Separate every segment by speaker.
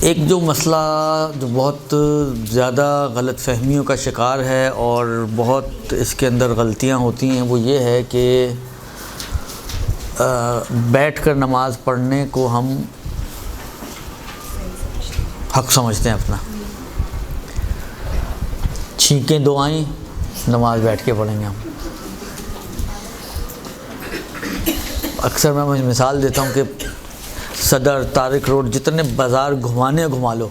Speaker 1: ایک جو مسئلہ جو بہت زیادہ غلط فہمیوں کا شکار ہے اور بہت اس کے اندر غلطیاں ہوتی ہیں، وہ یہ ہے کہ بیٹھ کر نماز پڑھنے کو ہم حق سمجھتے ہیں اپنا. چھینکیں دو آئیں، نماز بیٹھ کے پڑھیں گے ہم. اکثر میں مثال دیتا ہوں کہ صدر، طارق روڈ، جتنے بازار گھمانے گھما لو،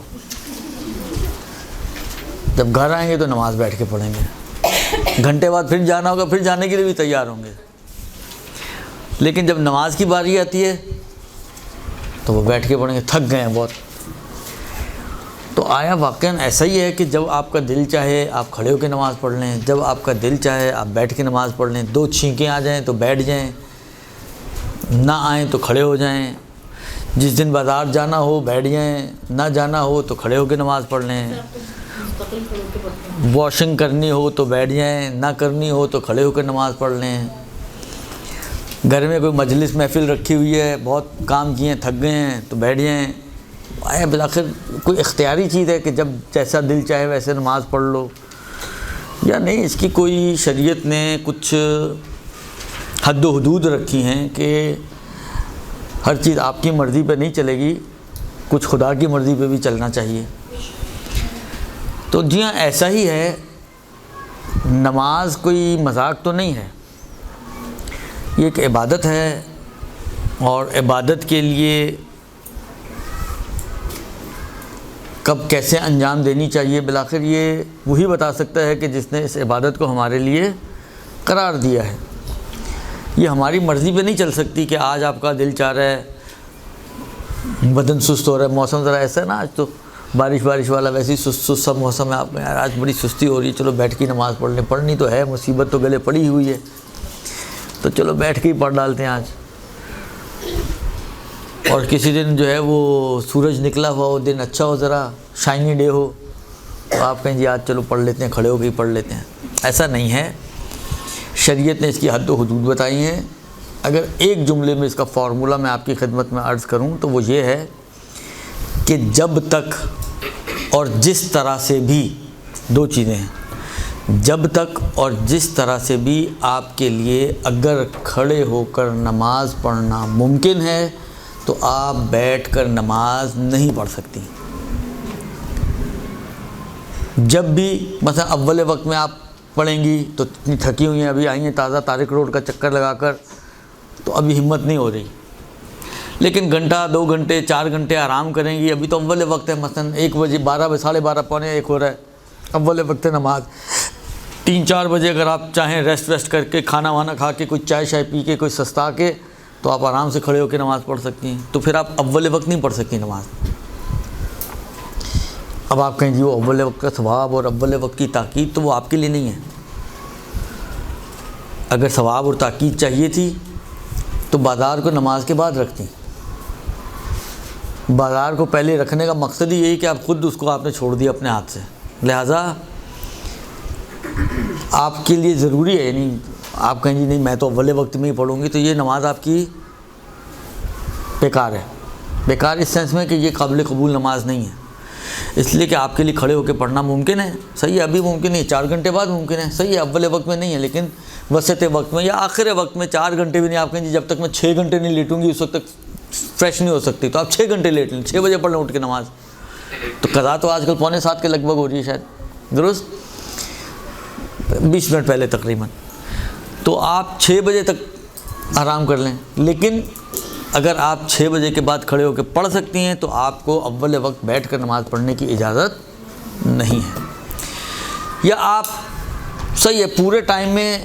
Speaker 1: جب گھر آئیں گے تو نماز بیٹھ کے پڑھیں گے. گھنٹے بعد پھر جانا ہوگا، پھر جانے کے لیے بھی تیار ہوں گے، لیکن جب نماز کی باری آتی ہے تو وہ بیٹھ کے پڑھیں گے. تھک گئے ہیں بہت. تو آیا واقعاً ایسا ہی ہے کہ جب آپ کا دل چاہے آپ کھڑے ہو کے نماز پڑھ لیں، جب آپ کا دل چاہے آپ بیٹھ کے نماز پڑھ لیں. 2 چھینکیں آ جائیں تو بیٹھ جائیں، نہ آئیں تو کھڑے ہو جائیں. جس دن بازار جانا ہو بیٹھ جائیں، نہ جانا ہو تو کھڑے ہو کے نماز پڑھ لیں. واشنگ کرنی ہو تو بیٹھ جائیں، نہ کرنی ہو تو کھڑے ہو کے نماز پڑھ لیں. گھر میں کوئی مجلس محفل رکھی ہوئی ہے، بہت کام کیے ہیں، تھک گئے ہیں تو بیٹھ جائیں. آیا بالآخر کوئی اختیاری چیز ہے کہ جب جیسا دل چاہے ویسے نماز پڑھ لو، یا نہیں؟ اس کی کوئی شریعت نے کچھ حد و حدود رکھی ہیں کہ ہر چیز آپ کی مرضی پہ نہیں چلے گی، کچھ خدا کی مرضی پہ بھی چلنا چاہیے. تو جی ہاں، ایسا ہی ہے. نماز کوئی مذاق تو نہیں ہے، یہ ایک عبادت ہے، اور عبادت کے لیے کب کیسے انجام دینی چاہیے بالآخر یہ وہی بتا سکتا ہے کہ جس نے اس عبادت کو ہمارے لیے قرار دیا ہے. یہ ہماری مرضی پہ نہیں چل سکتی کہ آج آپ کا دل چاہ رہا ہے، بدن سست ہو رہا ہے، موسم ذرا ایسا ہے نا، آج تو بارش والا ویسے ہی سست سا موسم ہے، آپ میں یار آج بڑی سستی ہو رہی ہے، چلو بیٹھ کے نماز پڑھ لیں. پڑھنی تو ہے، مصیبت تو گلے پڑی ہوئی ہے، تو چلو بیٹھ کے ہی پڑھ ڈالتے ہیں آج. اور کسی دن جو ہے وہ سورج نکلا ہوا ہو، دن اچھا ہو، ذرا شائنی ڈے ہو، تو آپ کہیں جی آج چلو پڑھ لیتے ہیں، کھڑے ہو کے ہی پڑھ لیتے ہیں. ایسا نہیں ہے. شریعت نے اس کی حد و حدود بتائی ہیں. اگر ایک جملے میں اس کا فارمولہ میں آپ کی خدمت میں عرض کروں تو وہ یہ ہے کہ جب تک اور جس طرح سے بھی، 2 چیزیں ہیں، جب تک اور جس طرح سے بھی آپ کے لیے اگر کھڑے ہو کر نماز پڑھنا ممکن ہے تو آپ بیٹھ کر نماز نہیں پڑھ سکتی. جب بھی مثلا اول وقت میں آپ پڑھیں گی تو اتنی تھکی ہوئی ہیں، ابھی آئی ہیں تازہ طارق روڈ کا چکر لگا کر، تو ابھی ہمت نہیں ہو رہی. لیکن گھنٹہ 2 گھنٹے 4 گھنٹے آرام کریں گی. ابھی تو اول وقت ہے، مثلا 1 بجے، 12 ساڑھے 12 پونے 1 ہو رہا ہے، اول وقت ہے نماز. 3-4 بجے اگر آپ چاہیں ریسٹ کر کے، کھانا وانا کھا کے، کوئی چائے شائے پی کے، کوئی سستا کے، تو آپ آرام سے کھڑے ہو کے نماز پڑھ سکتی ہیں. تو پھر آپ اول وقت نہیں پڑھ سکتی نماز. اب آپ کہیں جی وہ اول وقت کا ثواب اور اول وقت کی تاکید، تو وہ آپ کے لیے نہیں ہے. اگر ثواب اور تاکید چاہیے تھی تو بازار کو نماز کے بعد رکھتی. بازار کو پہلے رکھنے کا مقصد ہی یہی کہ آپ خود اس کو آپ نے چھوڑ دیا اپنے ہاتھ سے، لہٰذا آپ کے لیے ضروری ہے. یعنی آپ کہیں جی نہیں میں تو اول وقت میں ہی پڑھوں گی، تو یہ نماز آپ کی بیکار ہے. بیکار اس سینس میں کہ یہ قابل قبول نماز نہیں ہے. اس لیے کہ آپ کے لیے کھڑے ہو کے پڑھنا ممکن ہے، صحیح ہے، ابھی ممکن ہے، 4 گھنٹے بعد ممکن ہے، صحیح ہے، اول وقت میں نہیں ہے، لیکن وسط وقت میں یا آخر وقت میں 4 گھنٹے بھی نہیں. آپ کہیں جی جب تک میں 6 گھنٹے نہیں لیٹوں گی اس وقت تک فریش نہیں ہو سکتی، تو آپ 6 گھنٹے لیٹ لیں، 6 بجے پڑھ لیں اٹھ کے نماز. تو قضا تو آج کل 6:45 کے لگ بھگ ہو رہی ہے شاید، درست 20 منٹ پہلے تقریباً. تو آپ 6 بجے تک آرام کر لیں. لیکن اگر آپ 6 بجے کے بعد کھڑے ہو کے پڑھ سکتی ہیں تو آپ کو اول وقت بیٹھ کر نماز پڑھنے کی اجازت نہیں ہے. یا آپ صحیح ہے پورے ٹائم میں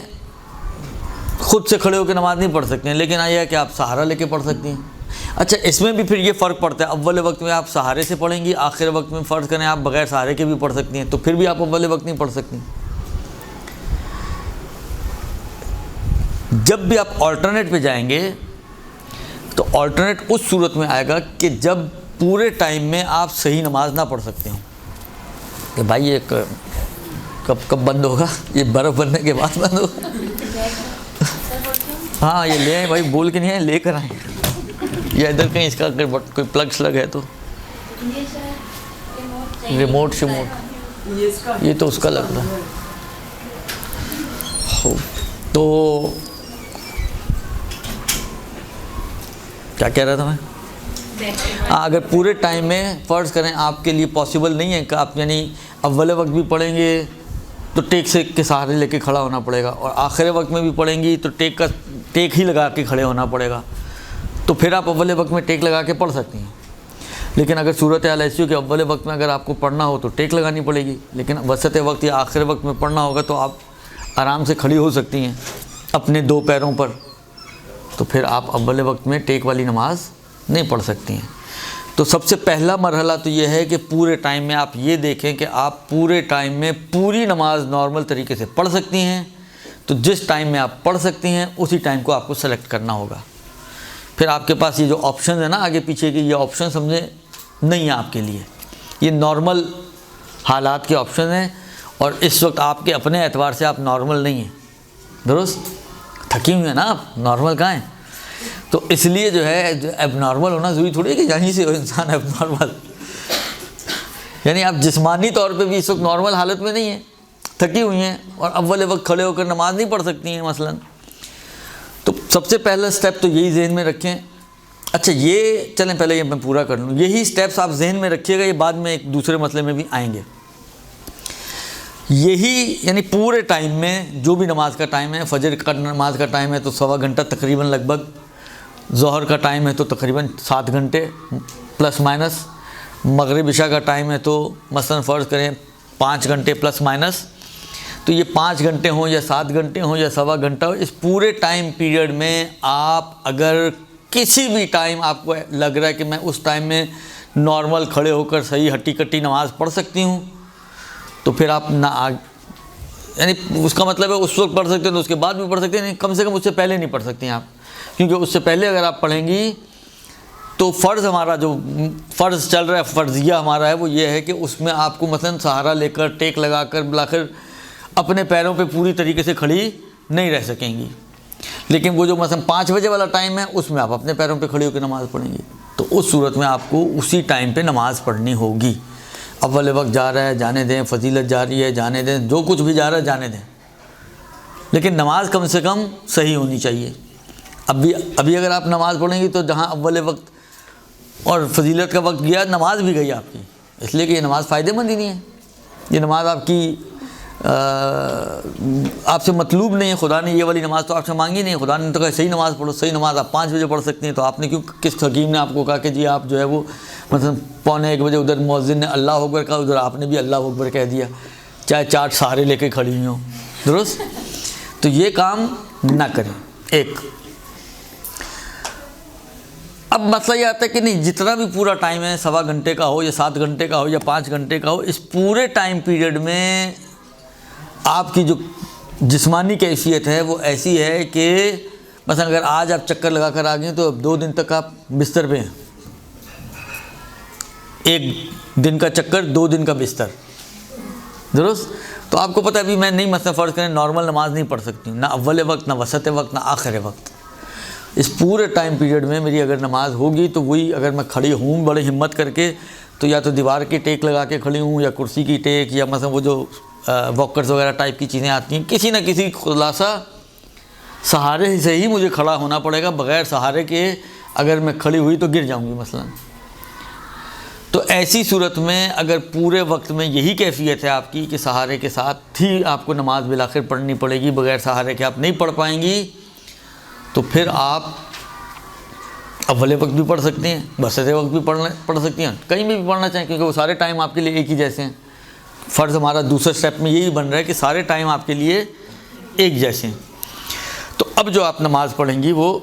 Speaker 1: خود سے کھڑے ہو کے نماز نہیں پڑھ سکتے ہیں، لیکن یہ ہے کہ آپ سہارا لے کے پڑھ سکتی ہیں. اچھا، اس میں بھی پھر یہ فرق پڑتا ہے، اول وقت میں آپ سہارے سے پڑھیں گی، آخر وقت میں فرض کریں آپ بغیر سہارے کے بھی پڑھ سکتی ہیں، تو پھر بھی آپ اول وقت نہیں پڑھ سکتی. جب بھی آپ آلٹرنیٹ پہ جائیں گے تو آلٹرنیٹ اس صورت میں آئے گا کہ جب پورے ٹائم میں آپ صحیح نماز نہ پڑھ سکتے ہوں. کہ بھائی یہ کب بند ہوگا، یہ برف بننے کے بعد بند ہوگا. ہاں یہ لے آئیں بھائی، بول کے نہیں آئیں، لے کر آئیں. یا ادھر کہیں اس کا کوئی پلگ شلگ ہے تو ریموٹ یہ تو اس کا لگ رہا ہے. تو کیا کہہ رہا تھا میں؟ اگر پورے ٹائم میں فرض کریں آپ کے لیے پاسبل نہیں ہے کہ آپ یعنی اول وقت بھی پڑھیں گے تو ٹیک سے کے سہارے لے کے کھڑا ہونا پڑے گا، اور آخر وقت میں بھی پڑھیں گی تو ٹیک ہی لگا کے کھڑے ہونا پڑے گا، تو پھر آپ اول وقت میں ٹیک لگا کے پڑھ سکتی ہیں. لیکن اگر صورت حال ایسی ہو کہ اول وقت میں اگر آپ کو پڑھنا ہو تو ٹیک لگانی پڑے گی، لیکن وسط وقت یا آخر وقت میں پڑھنا ہوگا تو آپ آرام سے کھڑی ہو سکتی ہیں اپنے 2 پیروں پر، تو پھر آپ اول وقت میں ٹیک والی نماز نہیں پڑھ سکتی ہیں. تو سب سے پہلا مرحلہ تو یہ ہے کہ پورے ٹائم میں آپ یہ دیکھیں کہ آپ پورے ٹائم میں پوری نماز نارمل طریقے سے پڑھ سکتی ہیں. تو جس ٹائم میں آپ پڑھ سکتی ہیں اسی ٹائم کو آپ کو سلیکٹ کرنا ہوگا. پھر آپ کے پاس یہ جو آپشنز ہیں نا آگے پیچھے کے، یہ آپشن سمجھیں نہیں ہیں آپ کے لیے، یہ نارمل حالات کے آپشن ہیں، اور اس وقت آپ کے اپنے اعتبار سے آپ نارمل نہیں ہیں. درست تھکی ہوئی ہیں نا آپ، نارمل کہاں ہیں؟ تو اس لیے جو ہے اب نارمل ہونا ضروری تھوڑی ہے کہ یہیں سے ہو انسان اب نارمل، یعنی آپ جسمانی طور پہ بھی اس وقت نارمل حالت میں نہیں ہیں، تھکی ہوئی ہیں اور اول وقت کھڑے ہو کر نماز نہیں پڑھ سکتی ہیں مثلا. تو سب سے پہلا سٹیپ تو یہی ذہن میں رکھیں. اچھا یہ چلیں پہلے یہ میں پورا کر لوں، یہی سٹیپس آپ ذہن میں رکھیے گا، یہ بعد میں ایک دوسرے مسئلے میں بھی آئیں گے. یہی یعنی پورے ٹائم میں جو بھی نماز کا ٹائم ہے، فجر کا نماز کا ٹائم ہے تو 1.25 گھنٹہ تقریباً لگ بھگ، ظہر کا ٹائم ہے تو تقریباً 7 گھنٹے پلس مائنس، مغرب عشاء کا ٹائم ہے تو مثلا فرض کریں 5 گھنٹے پلس مائنس. تو یہ 5 گھنٹے ہوں یا 7 گھنٹے ہوں یا 1.25 گھنٹہ ہو، اس پورے ٹائم پیریڈ میں آپ اگر کسی بھی ٹائم آپ کو لگ رہا ہے کہ میں اس ٹائم میں نارمل کھڑے ہو کر صحیح ہٹی کٹی نماز پڑھ سکتی ہوں، تو پھر آپ نہ یعنی اس کا مطلب ہے اس وقت پڑھ سکتے ہیں تو اس کے بعد بھی پڑھ سکتے ہیں، کم سے کم اس سے پہلے نہیں پڑھ سکتی ہیں آپ، کیونکہ اس سے پہلے اگر آپ پڑھیں گی تو فرض ہمارا جو فرض چل رہا ہے، فرضیہ ہمارا ہے وہ یہ ہے کہ اس میں آپ کو مثلا سہارا لے کر ٹیک لگا کر بالآخر اپنے پیروں پہ پوری طریقے سے کھڑی نہیں رہ سکیں گی. لیکن وہ جو مثلا 5 بجے والا ٹائم ہے اس میں آپ اپنے پیروں پہ کھڑی ہو کے نماز پڑھیں گی، تو اس صورت میں آپ کو اسی ٹائم پہ نماز پڑھنی ہوگی. اول وقت جا رہا ہے جانے دیں، فضیلت جا رہی ہے جانے دیں، جو کچھ بھی جا رہا ہے جانے دیں، لیکن نماز کم سے کم صحیح ہونی چاہیے. ابھی اگر آپ نماز پڑھیں گی تو جہاں اول وقت اور فضیلت کا وقت گیا نماز بھی گئی آپ کی، اس لیے کہ یہ نماز فائدہ مند ہی نہیں ہے. یہ نماز آپ کی آپ سے مطلوب نہیں ہے، خدا نے یہ والی نماز تو آپ سے مانگی نہیں، خدا نے تو کہا صحیح نماز پڑھو، صحیح نماز آپ 5 بجے پڑھ سکتے ہیں، تو آپ نے کیوں کس حکیم نے آپ کو کہا کہ جی آپ جو ہے وہ مثلا 1:45 بجے ادھر مؤذن نے اللہ اکبر کہا، ادھر آپ نے بھی اللہ اکبر کہہ دیا، چاہے 4 سہارے لے کے کھڑی ہوئی ہوں. درست؟ تو یہ کام نہ کریں. ایک اب مسئلہ یہ آتا ہے کہ نہیں جتنا بھی پورا ٹائم ہے 1.25 گھنٹے کا ہو یا 7 گھنٹے کا ہو یا 5 گھنٹے کا ہو، اس پورے ٹائم پیریڈ میں آپ کی جو جسمانی کیفیت ہے وہ ایسی ہے کہ مثلا اگر آج آپ چکر لگا کر آ گئے تو 2 دن تک آپ بستر پہ ہیں. 1 دن کا چکر 2 دن کا بستر. درست؟ تو آپ کو پتہ ہے ابھی میں نہیں مثلا فرض کریں نارمل نماز نہیں پڑھ سکتی ہوں، نہ اول وقت نہ وسط وقت نہ آخر وقت. اس پورے ٹائم پیریڈ میں میری اگر نماز ہوگی تو وہی اگر میں کھڑی ہوں بڑے ہمت کر کے تو یا تو دیوار کی ٹیک لگا کے کھڑی ہوں یا کرسی کی ٹیک یا مثلا وہ جو واکرز وغیرہ ٹائپ کی چیزیں آتی ہیں، کسی نہ کسی خلاصہ سہارے سے ہی مجھے کھڑا ہونا پڑے گا، بغیر سہارے کے اگر میں کھڑی ہوئی تو گر جاؤں گی مثلا. تو ایسی صورت میں اگر پورے وقت میں یہی کیفیت ہے آپ کی کہ سہارے کے ساتھ ہی آپ کو نماز بالآخر پڑھنی پڑے گی، بغیر سہارے کے آپ نہیں پڑھ پائیں گی، تو پھر آپ اول وقت بھی پڑھ سکتے ہیں، وسط وقت بھی پڑھ سکتی ہیں، کہیں بھی پڑھنا چاہیں، کیونکہ وہ سارے ٹائم آپ کے لیے ایک ہی جیسے ہیں. فرض ہمارا دوسرے سٹیپ میں یہی بن رہا ہے کہ سارے ٹائم آپ کے لیے ایک جیسے ہیں. تو اب جو آپ نماز پڑھیں گی وہ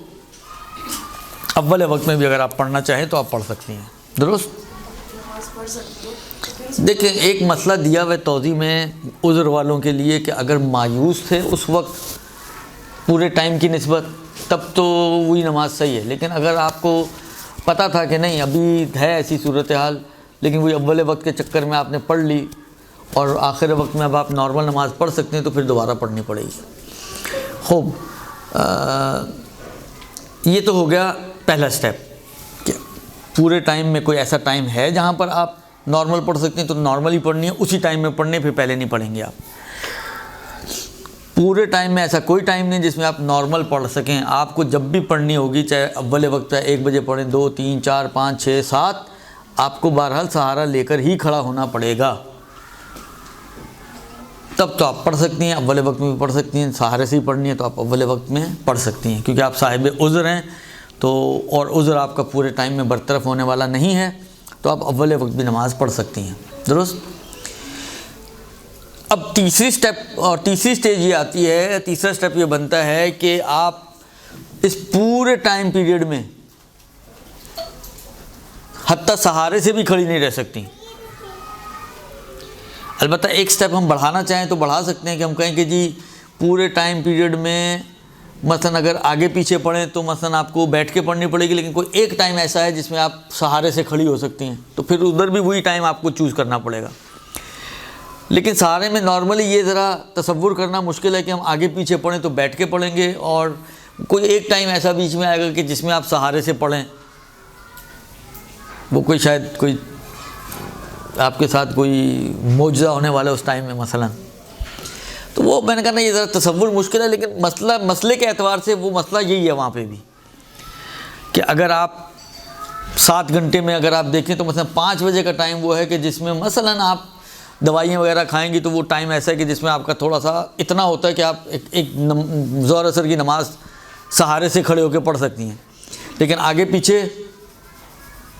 Speaker 1: اول وقت میں بھی اگر آپ پڑھنا چاہیں تو آپ پڑھ سکتی ہیں. درست؟ دیکھیں ایک مسئلہ دیا ہوا ہے توضیح میں عذر والوں کے لیے کہ اگر مایوس تھے اس وقت پورے ٹائم کی نسبت تب تو وہی نماز صحیح ہے، لیکن اگر آپ کو پتہ تھا کہ نہیں ابھی ہے ایسی صورتحال لیکن وہی اول وقت کے چکر میں آپ نے پڑھ لی اور آخر وقت میں اب آپ نارمل نماز پڑھ سکتے ہیں تو پھر دوبارہ پڑھنی پڑے گی. خوب یہ تو ہو گیا پہلا سٹیپ. پورے ٹائم میں کوئی ایسا ٹائم ہے جہاں پر آپ نارمل پڑھ سکتے ہیں تو نارمل ہی پڑھنی ہے، اسی ٹائم میں پڑھنے، پھر پہلے نہیں پڑھیں گے آپ۔ پورے ٹائم میں ایسا کوئی ٹائم نہیں جس میں آپ نارمل پڑھ سکیں۔ آپ کو جب بھی پڑھنی ہوگی، چاہے اول وقت ہے 1 بجے پڑھیں، 2 3 4 5 6 7، آپ کو بہرحال سہارا لے کر ہی کھڑا ہونا پڑے گا، تب تو آپ پڑھ سکتی ہیں۔ اول وقت میں بھی پڑھ سکتی ہیں، سہارے سے ہی پڑھنی ہے تو آپ اول وقت میں پڑھ سکتی ہیں، کیونکہ آپ صاحب عذر ہیں تو، اور عذر آپ کا پورے ٹائم میں برطرف ہونے والا نہیں ہے، تو آپ اول وقت بھی نماز پڑھ سکتی ہیں، درست۔ اب تیسری سٹیج یہ آتی ہے، تیسرا سٹیپ یہ بنتا ہے کہ آپ اس پورے ٹائم پیریڈ میں حتیٰ سہارے سے بھی کھڑی نہیں رہ سکتی۔ البتہ ایک سٹیپ ہم بڑھانا چاہیں تو بڑھا سکتے ہیں کہ ہم کہیں کہ جی پورے ٹائم پیریڈ میں مثلا اگر آگے پیچھے پڑھیں تو مثلا آپ کو بیٹھ کے پڑھنی پڑے گی، لیکن کوئی ایک ٹائم ایسا ہے جس میں آپ سہارے سے کھڑی ہو سکتی ہیں، تو پھر ادھر بھی وہی ٹائم آپ کو چوز کرنا پڑے گا۔ لیکن سہارے میں نارملی یہ ذرا تصور کرنا مشکل ہے کہ ہم آگے پیچھے پڑھیں تو بیٹھ کے پڑھیں گے، اور کوئی ایک ٹائم ایسا بیچ میں آئے گا کہ جس میں آپ سہارے سے پڑھیں، وہ کوئی شاید کوئی آپ کے ساتھ کوئی معجزہ ہونے والا اس ٹائم میں مثلا، تو وہ میں نے کہا نا یہ ذرا تصور مشکل ہے، لیکن مسئلے کے اعتبار سے وہ مسئلہ یہی ہے وہاں پہ بھی، کہ اگر آپ 7 گھنٹے میں اگر آپ دیکھیں تو مثلا 5 بجے کا ٹائم وہ ہے کہ جس میں مثلا آپ دوائیاں وغیرہ کھائیں گی، تو وہ ٹائم ایسا ہے کہ جس میں آپ کا تھوڑا سا اتنا ہوتا ہے کہ آپ ایک ظہر اثر کی نماز سہارے سے کھڑے ہو کے پڑھ سکتی ہیں، لیکن آگے پیچھے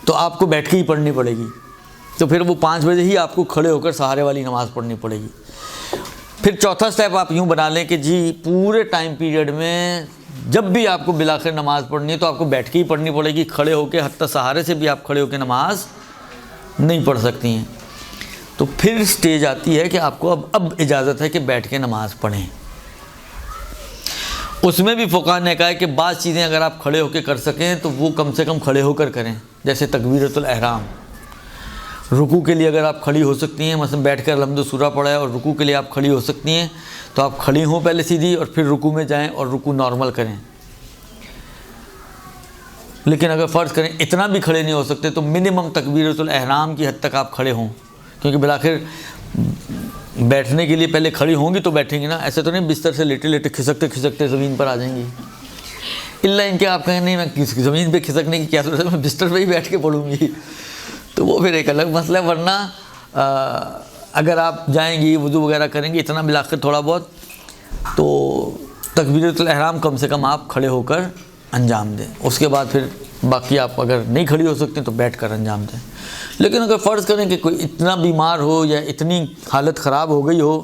Speaker 1: تو آپ کو بیٹھ کے ہی پڑھنی پڑے گی، تو پھر وہ 5 بجے ہی آپ کو کھڑے ہو کر سہارے والی نماز پڑھنی پڑے گی۔ پھر چوتھا سٹیپ آپ یوں بنا لیں کہ جی پورے ٹائم پیریڈ میں جب بھی آپ کو بالآخر نماز پڑھنی ہے تو آپ کو بیٹھ کے ہی پڑھنی پڑے گی، کھڑے ہو کے حتیٰ سہارے سے بھی آپ کھڑے ہو کے نماز نہیں پڑھ سکتی ہیں۔ تو پھر سٹیج آتی ہے کہ آپ کو اب اجازت ہے کہ بیٹھ کے نماز پڑھیں۔ اس میں بھی فقہاء نے کہا ہے کہ بعض چیزیں اگر آپ کھڑے ہو کے کر سکیں تو وہ کم سے کم کھڑے ہو کر کریں، جیسے تکبیرۃ الاحرام۔ رکوع کے لیے اگر آپ کھڑی ہو سکتی ہیں، مثلا بیٹھ کر الحمد سورہ پڑھا ہے اور رکوع کے لیے آپ کھڑی ہو سکتی ہیں، تو آپ کھڑی ہوں پہلے سیدھی، اور پھر رکوع میں جائیں اور رکوع نارمل کریں۔ لیکن اگر فرض کریں اتنا بھی کھڑے نہیں ہو سکتے تو منیمم تکبیرۃ الاحرام کی حد تک آپ کھڑے ہوں، کیونکہ بالآخر بیٹھنے کے لیے پہلے کھڑی ہوں گی تو بیٹھیں گی نا، ایسے تو نہیں بستر سے لیٹے لیٹے کھسکتے کھسکتے زمین پر آ جائیں گی، الا ان کے آپ کہیں نہیں میں زمین پہ کھسکنے کی کیا ضرورت ہے، میں بستر پہ ہی بیٹھ کے پڑھوں گی، تو وہ پھر ایک الگ مسئلہ ہے۔ ورنہ اگر آپ جائیں گی وضو وغیرہ کریں گی اتنا بالآخر تھوڑا بہت، تو تکبیرۃ الاحرام کم سے کم آپ کھڑے ہو کر انجام دیں، اس کے بعد پھر باقی آپ اگر نہیں کھڑی ہو سکتے تو بیٹھ کر انجام دیں۔ لیکن اگر فرض کریں کہ کوئی اتنا بیمار ہو یا اتنی حالت خراب ہو گئی ہو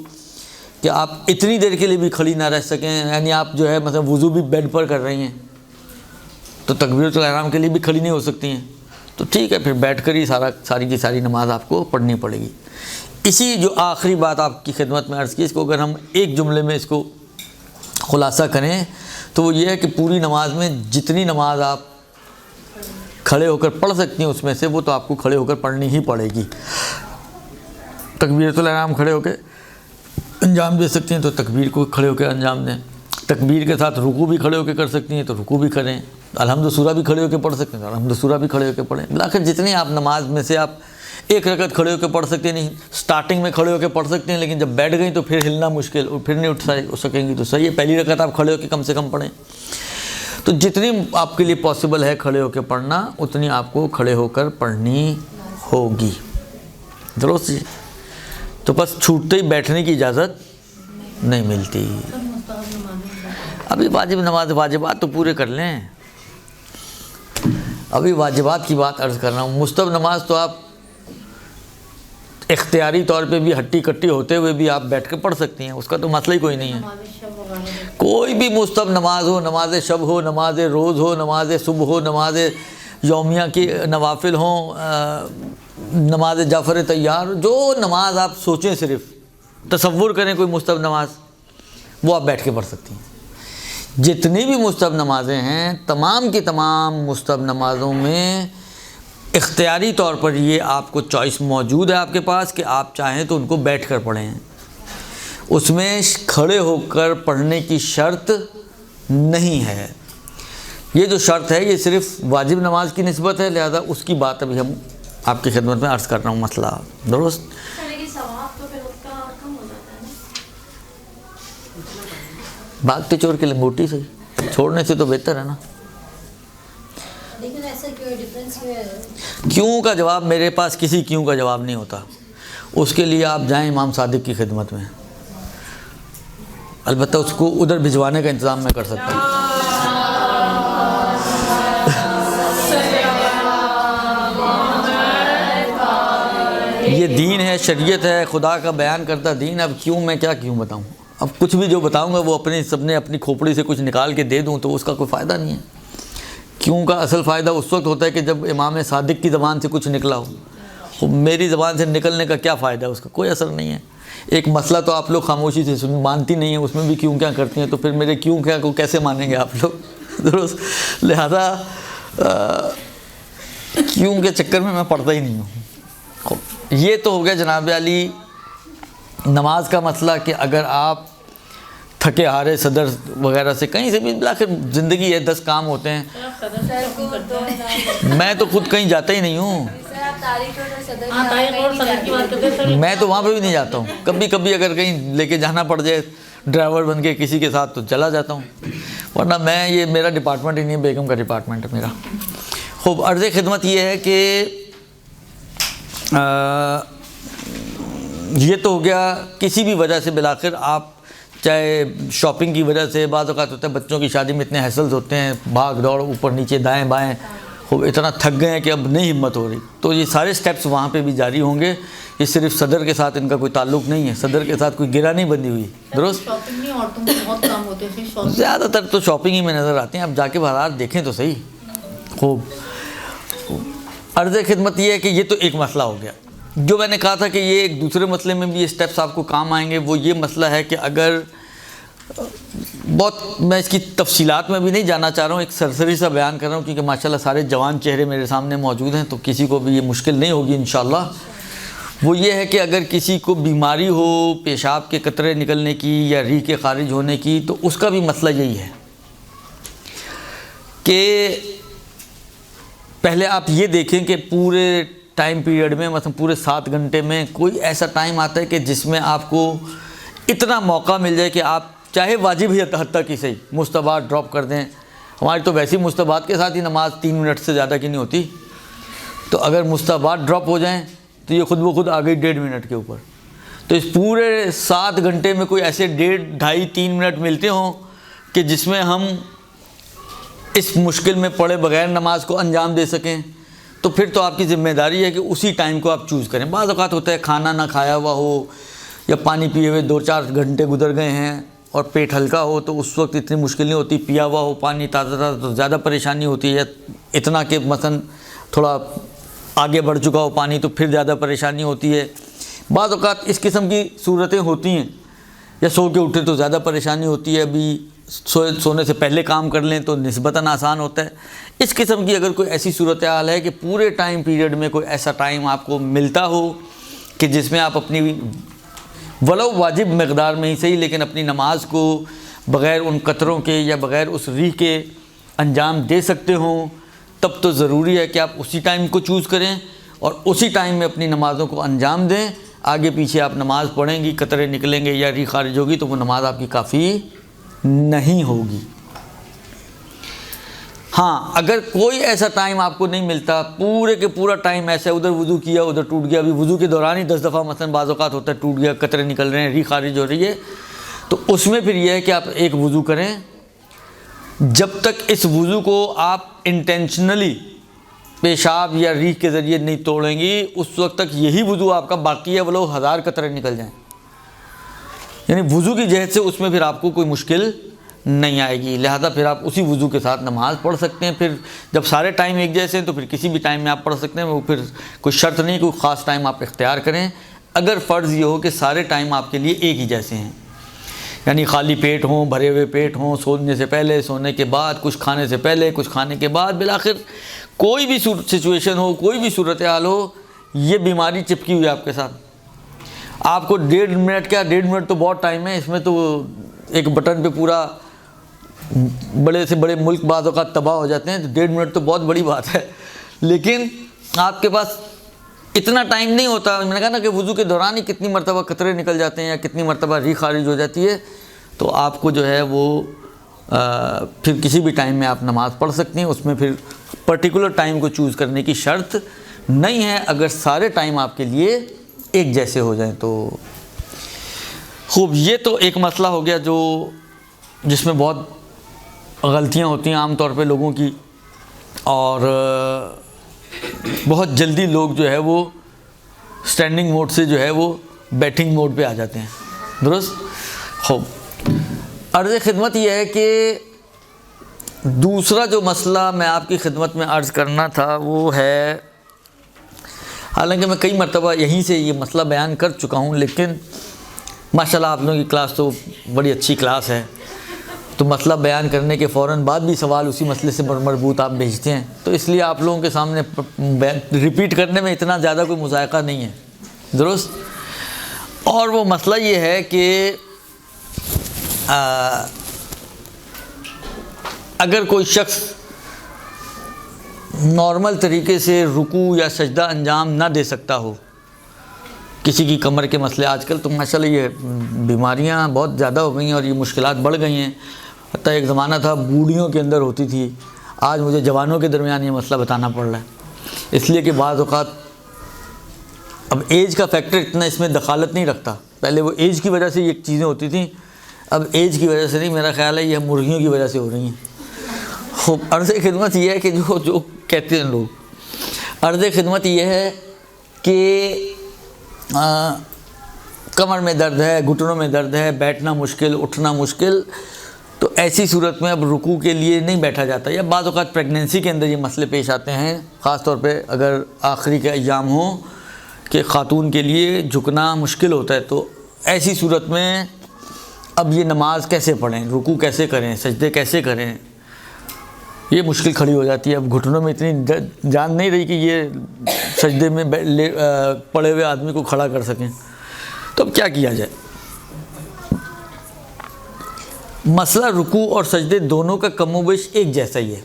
Speaker 1: کہ آپ اتنی دیر کے لیے بھی کھڑی نہ رہ سکیں، یعنی آپ جو ہے مثلا وضو بھی بیڈ پر کر رہی ہیں تو تکبیرۃ الاحرام کے لیے بھی کھڑی نہیں ہو سکتی ہیں، تو ٹھیک ہے، پھر بیٹھ کر ہی ساری کی ساری نماز آپ کو پڑھنی پڑے گی۔ اسی جو آخری بات آپ کی خدمت میں عرض کی، اس کو اگر ہم ایک جملے میں اس کو خلاصہ کریں تو وہ یہ ہے کہ پوری نماز میں جتنی نماز آپ کھڑے ہو کر پڑھ سکتی ہیں اس میں سے وہ تو آپ کو کھڑے ہو کر پڑھنی ہی پڑے گی۔ تکبیرۃ الاحرام کھڑے ہو کے انجام دے سکتی ہیں تو تکبیر کو کھڑے ہو کے انجام دیں، تکبیر کے ساتھ رکوع بھی کھڑے ہو کے کر سکتی ہیں تو رکوع بھی کریں، الحمد سورہ بھی کھڑے ہو کے پڑھ سکتے ہیں تو الحمد سورہ بھی کھڑے ہو کے پڑھیں۔ بالآخر جتنی آپ نماز میں سے آپ ایک رکعت کھڑے ہو کے پڑھ سکتے ہیں، نہیں سٹارٹنگ میں کھڑے ہو کے پڑھ سکتے ہیں، لیکن جب بیٹھ گئیں تو پھر ہلنا مشکل اور پھر نہیں اٹھ سکیں گی، تو صحیح ہے پہلی رکعت آپ کھڑے ہو کے کم سے کم پڑھیں۔ تو جتنی آپ کے لیے پاسبل ہے کھڑے ہو کے پڑھنا، اتنی آپ کو کھڑے ہو کر پڑھنی ہوگی، درست جی؟ تو بس چھوٹتے ہی بیٹھنے کی اجازت نہیں ملتی۔ ابھی واجب نماز واجبات تو پورے کر لیں، ابھی واجبات کی بات عرض کر رہا ہوں۔ مستحب نماز تو آپ اختیاری طور پہ بھی ہٹی کٹی ہوتے ہوئے بھی آپ بیٹھ کے پڑھ سکتی ہیں، اس کا تو مسئلہ ہی کوئی نہیں ہے۔ کوئی بھی مستحب نماز ہو، نماز شب ہو، نماز روز ہو، نماز صبح ہو، نماز یومیہ کی نوافل ہوں، نماز جعفر طیار، جو نماز آپ سوچیں، صرف تصور کریں کوئی مستحب نماز، وہ آپ بیٹھ کے پڑھ سکتی ہیں۔ جتنی بھی مستحب نمازیں ہیں، تمام کی تمام مستحب نمازوں میں اختیاری طور پر یہ آپ کو چوائس موجود ہے آپ کے پاس کہ آپ چاہیں تو ان کو بیٹھ کر پڑھیں، اس میں کھڑے ہو کر پڑھنے کی شرط نہیں ہے۔ یہ جو شرط ہے یہ صرف واجب نماز کی نسبت ہے، لہذا اس کی بات ابھی ہم آپ کی خدمت میں عرض کر رہا ہوں مسئلہ، درست؟ بھاگتے چور کے لنگوٹی سے چھوڑنے سے تو بہتر ہے نا۔
Speaker 2: لیکن ایسا کیوں ہے، ڈفرینس کیوں ہے؟
Speaker 1: کیوں کا جواب میرے پاس کسی کیوں کا جواب نہیں ہوتا، اس کے لیے آپ جائیں امام صادق کی خدمت میں، البتہ اس کو ادھر بھجوانے کا انتظام میں کر سکتا ہوں۔ یہ دین ہے، شریعت ہے، خدا کا بیان کرتا دین، اب کیوں میں کیوں بتاؤں؟ اب کچھ بھی جو بتاؤں گا وہ اپنی کھوپڑی سے کچھ نکال کے دے دوں تو اس کا کوئی فائدہ نہیں ہے۔ کیوں کا اصل فائدہ اس وقت ہوتا ہے کہ جب امام صادق کی زبان سے کچھ نکلا ہو، میری زبان سے نکلنے کا کیا فائدہ ہے، اس کا کوئی اثر نہیں ہے۔ ایک مسئلہ تو آپ لوگ خاموشی سے مانتی نہیں ہیں، اس میں بھی کیوں کیا کرتی ہیں، تو پھر میرے کیوں کیا کو کیسے مانیں گے آپ لوگ، درست؟ لہذا کیوں کے چکر میں پڑھتا ہی نہیں ہوں۔ یہ تو ہو گیا جناب علی نماز کا مسئلہ کہ اگر آپ تھکے ہارے صدر وغیرہ سے کہیں سے بھی، بالآخر زندگی ہے، 10 کام ہوتے ہیں، میں تو خود کہیں جاتا ہی نہیں ہوں، میں تو وہاں پہ بھی نہیں جاتا ہوں، کبھی کبھی اگر کہیں لے کے جانا پڑ جائے ڈرائیور بن کے کسی کے ساتھ تو چلا جاتا ہوں، ورنہ میں یہ میرا ڈپارٹمنٹ ہی نہیں ہے، بیگم کا ڈپارٹمنٹ ہے میرا۔ خوب، عرض خدمت یہ ہے کہ یہ تو ہو گیا کسی بھی وجہ سے، بالآخر آپ چاہے شاپنگ کی وجہ سے، بعض اوقات ہوتا ہے بچوں کی شادی میں اتنے ہیسلز ہوتے ہیں، بھاگ دوڑ اوپر نیچے دائیں بائیں، خوب اتنا تھک گئے ہیں کہ اب نہیں ہمت ہو رہی، تو یہ سارے سٹیپس وہاں پہ بھی جاری ہوں گے۔ یہ صرف صدر کے ساتھ ان کا کوئی تعلق نہیں ہے، صدر کے ساتھ کوئی گرہ نہیں بندھی ہوئی، درست؟ زیادہ تر تو شاپنگ ہی میں نظر آتے ہیں، اب جا کے باہر دیکھیں تو صحیح۔ خوب، عرض خدمت یہ ہے کہ یہ تو ایک مسئلہ ہو گیا۔ جو میں نے کہا تھا کہ یہ ایک دوسرے مسئلے میں بھی یہ سٹیپس آپ کو کام آئیں گے، وہ یہ مسئلہ ہے کہ اگر بہت، میں اس کی تفصیلات میں بھی نہیں جانا چاہ رہا ہوں، ایک سرسری سا بیان کر رہا ہوں کیونکہ ماشاءاللہ سارے جوان چہرے میرے سامنے موجود ہیں، تو کسی کو بھی یہ مشکل نہیں ہوگی انشاءاللہ۔ وہ یہ ہے کہ اگر کسی کو بیماری ہو، پیشاب کے قطرے نکلنے کی یا ریح کے خارج ہونے کی، تو اس کا بھی مسئلہ یہی ہے کہ پہلے آپ یہ دیکھیں کہ پورے ٹائم پیریڈ میں، مثلا پورے 7 گھنٹے میں کوئی ایسا ٹائم آتا ہے کہ جس میں آپ کو اتنا موقع مل جائے کہ آپ چاہے واجب ہی حتیٰ کہ صحیح مستحبات ڈراپ کر دیں۔ ہماری تو ویسی مستحبات کے ساتھ ہی نماز 3 منٹ سے زیادہ کی نہیں ہوتی، تو اگر مستحبات ڈراپ ہو جائیں تو یہ خود بخود آ گئی 1.5 منٹ کے اوپر، تو اس پورے 7 گھنٹے میں کوئی ایسے 1.5، 2.5، 3 منٹ ملتے ہوں کہ جس میں ہم اس مشکل میں پڑے بغیر نماز کو انجام دے سکیں، تو پھر تو آپ کی ذمہ داری ہے کہ اسی ٹائم کو آپ چوز کریں۔ بعض اوقات ہوتا ہے کھانا نہ کھایا ہوا ہو یا پانی پیے ہوئے 2-4 گھنٹے گزر گئے ہیں اور پیٹ ہلکا ہو، تو اس وقت اتنی مشکل نہیں ہوتی، پیا ہوا ہو پانی تازہ تازہ تو زیادہ پریشانی ہوتی ہے، اتنا کہ مثلا تھوڑا آگے بڑھ چکا ہو پانی تو پھر زیادہ پریشانی ہوتی ہے۔ بعض اوقات اس قسم کی صورتیں ہوتی ہیں، یا سو کے اٹھے تو زیادہ پریشانی ہوتی ہے، ابھی سونے سے پہلے کام کر لیں تو نسبتاً آسان ہوتا ہے۔ اس قسم کی اگر کوئی ایسی صورتحال ہے کہ پورے ٹائم پیریڈ میں کوئی ایسا ٹائم آپ کو ملتا ہو کہ جس میں آپ اپنی ولو واجب مقدار میں ہی صحیح لیکن اپنی نماز کو بغیر ان قطروں کے یا بغیر اس ریح کے انجام دے سکتے ہوں، تب تو ضروری ہے کہ آپ اسی ٹائم کو چوز کریں اور اسی ٹائم میں اپنی نمازوں کو انجام دیں۔ آگے پیچھے آپ نماز پڑھیں گی، قطرے نکلیں گے یا ریح خارج ہوگی تو وہ نماز آپ کی کافی نہیں ہوگی۔ ہاں، اگر کوئی ایسا ٹائم آپ کو نہیں ملتا، پورے کے پورا ٹائم ایسا ادھر وضو کیا ادھر ٹوٹ گیا، ابھی وضو کے دوران ہی 10 دفعہ مثلا بعض اوقات ہوتا ہے ٹوٹ گیا، قطرے نکل رہے ہیں، ریح خارج ہو رہی ہے، تو اس میں پھر یہ ہے کہ آپ ایک وضو کریں، جب تک اس وضو کو آپ انٹینشنلی پیشاب یا ریح کے ذریعے نہیں توڑیں گی اس وقت تک یہی وضو آپ کا باقی ہے، ولو 1000 قطرے نکل جائیں، یعنی وضو کی جہت سے اس میں پھر آپ کو کوئی مشکل نہیں آئے گی، لہذا پھر آپ اسی وضو کے ساتھ نماز پڑھ سکتے ہیں۔ پھر جب سارے ٹائم ایک جیسے ہیں تو پھر کسی بھی ٹائم میں آپ پڑھ سکتے ہیں، وہ پھر کوئی شرط نہیں، کوئی خاص ٹائم آپ اختیار کریں، اگر فرض یہ ہو کہ سارے ٹائم آپ کے لیے ایک ہی جیسے ہیں، یعنی خالی پیٹ ہوں، بھرے ہوئے پیٹ ہوں، سونے سے پہلے، سونے کے بعد، کچھ کھانے سے پہلے، کچھ کھانے کے بعد، بالآخر کوئی بھی سچویشن ہو، کوئی بھی صورتحال ہو، یہ بیماری چپکی ہوئی آپ کے ساتھ، آپ کو 1.5 منٹ کیا 1.5 منٹ تو بہت ٹائم ہے، اس میں تو ایک بٹن پہ پورا بڑے سے بڑے ملک بعض اوقات تباہ ہو جاتے ہیں، تو 1.5 منٹ تو بہت بڑی بات ہے، لیکن آپ کے پاس اتنا ٹائم نہیں ہوتا. میں نے کہا نا کہ وضو کے دوران ہی کتنی مرتبہ قطرے نکل جاتے ہیں یا کتنی مرتبہ ریح خارج ہو جاتی ہے. تو آپ کو جو ہے وہ پھر کسی بھی ٹائم میں آپ نماز پڑھ سکتے ہیں. اس میں پھر پرٹیکولر ٹائم کو چوز کرنے کی شرط نہیں ہے، اگر سارے ٹائم آپ کے لیے ایک جیسے ہو جائیں تو. خوب، یہ تو ایک مسئلہ ہو گیا جو جس میں بہت غلطیاں ہوتی ہیں عام طور پہ لوگوں کی، اور بہت جلدی لوگ جو ہے وہ سٹینڈنگ موڈ سے جو ہے وہ بیٹھنگ موڈ پہ آ جاتے ہیں. درست. خوب، عرض خدمت یہ ہے کہ دوسرا جو مسئلہ میں آپ کی خدمت میں عرض کرنا تھا وہ ہے، حالانکہ میں کئی مرتبہ یہیں سے یہ مسئلہ بیان کر چکا ہوں، لیکن ماشاءاللہ آپ لوگوں کی کلاس تو بڑی اچھی کلاس ہے، تو مسئلہ بیان کرنے کے فوراً بعد بھی سوال اسی مسئلے سے مربوط آپ بھیجتے ہیں، تو اس لیے آپ لوگوں کے سامنے ریپیٹ کرنے میں اتنا زیادہ کوئی مذائقہ نہیں ہے. درست. اور وہ مسئلہ یہ ہے کہ اگر کوئی شخص نارمل طریقے سے رکوع یا سجدہ انجام نہ دے سکتا ہو، کسی کی کمر کے مسئلے، آج کل تو ماشاءاللہ یہ بیماریاں بہت زیادہ ہو گئی ہیں اور یہ مشکلات بڑھ گئی ہیں. حتیٰ ایک زمانہ تھا بوڑھیوں کے اندر ہوتی تھی، آج مجھے جوانوں کے درمیان یہ مسئلہ بتانا پڑ رہا ہے، اس لیے کہ بعض اوقات اب ایج کا فیکٹر اتنا اس میں دخالت نہیں رکھتا. پہلے وہ ایج کی وجہ سے یہ چیزیں ہوتی تھیں، اب ایج کی وجہ سے نہیں، میرا خیال ہے یہ مرغیوں کی وجہ سے ہو رہی ہیں. عرض خدمت یہ ہے کہ جو کہتے ہیں لوگ، عرض خدمت یہ ہے کہ کمر میں درد ہے، گھٹنوں میں درد ہے، بیٹھنا مشکل، اٹھنا مشکل، تو ایسی صورت میں اب رکوع کے لیے نہیں بیٹھا جاتا. یا بعض اوقات پریگننسی کے اندر یہ مسئلے پیش آتے ہیں، خاص طور پہ اگر آخری کے ایام ہوں کہ خاتون کے لیے جھکنا مشکل ہوتا ہے، تو ایسی صورت میں اب یہ نماز کیسے پڑھیں، رکوع کیسے کریں، سجدے کیسے کریں، یہ مشکل کھڑی ہو جاتی ہے. اب گھٹنوں میں اتنی جان نہیں رہی کہ یہ سجدے میں پڑے ہوئے آدمی کو کھڑا کر سکیں، تو اب کیا کیا جائے. مسئلہ رکوع اور سجدے دونوں کا کم و بیش ایک جیسا ہی ہے.